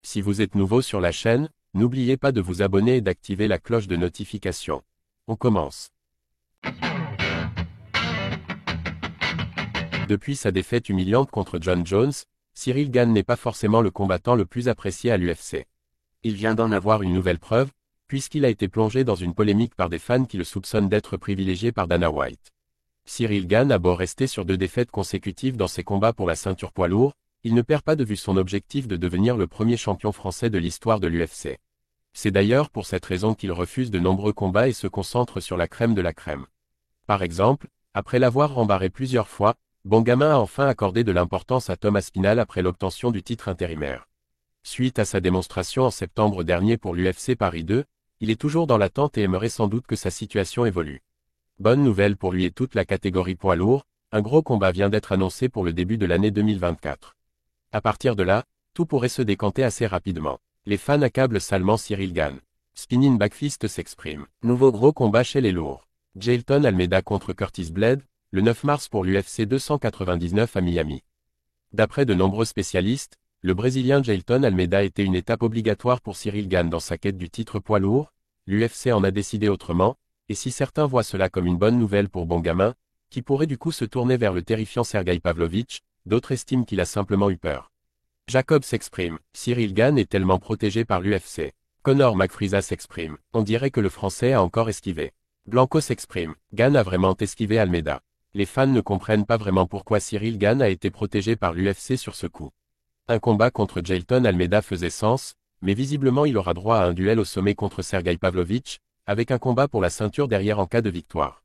Si vous êtes nouveau sur la chaîne, n'oubliez pas de vous abonner et d'activer la cloche de notification. On commence. Depuis sa défaite humiliante contre Jon Jones, Ciryl Gane n'est pas forcément le combattant le plus apprécié à l'UFC. Il vient d'en avoir une nouvelle preuve, puisqu'il a été plongé dans une polémique par des fans qui le soupçonnent d'être privilégié par Dana White. Ciryl Gane a beau rester sur 2 défaites consécutives dans ses combats pour la ceinture poids lourd, il ne perd pas de vue son objectif de devenir le premier champion français de l'histoire de l'UFC. C'est d'ailleurs pour cette raison qu'il refuse de nombreux combats et se concentre sur la crème de la crème. Par exemple, après l'avoir rembarré plusieurs fois, Bongamin a enfin accordé de l'importance à Tom Aspinall après l'obtention du titre intérimaire. Suite à sa démonstration en septembre dernier pour l'UFC Paris 2, il est toujours dans l'attente et aimerait sans doute que sa situation évolue. Bonne nouvelle pour lui et toute la catégorie poids lourd, un gros combat vient d'être annoncé pour le début de l'année 2024. À partir de là, tout pourrait se décanter assez rapidement. Les fans accablent salement Ciryl Gane. Spinning Backfist s'exprime. Nouveau gros combat chez les lourds. Jailton Almeida contre Curtis Blade, le 9 mars pour l'UFC 299 à Miami. D'après de nombreux spécialistes, le Brésilien Jailton Almeida était une étape obligatoire pour Ciryl Gane dans sa quête du titre poids lourd. L'UFC en a décidé autrement, et si certains voient cela comme une bonne nouvelle pour Bongamin, qui pourrait du coup se tourner vers le terrifiant Sergei Pavlovich, d'autres estiment qu'il a simplement eu peur. Jacob s'exprime. Ciryl Gane est tellement protégé par l'UFC. Conor McFreeza s'exprime. On dirait que le Français a encore esquivé. Blanco s'exprime. Gane a vraiment esquivé Almeida. Les fans ne comprennent pas vraiment pourquoi Ciryl Gane a été protégé par l'UFC sur ce coup. Un combat contre Jailton Almeida faisait sens, mais visiblement il aura droit à un duel au sommet contre Sergei Pavlovich, avec un combat pour la ceinture derrière en cas de victoire.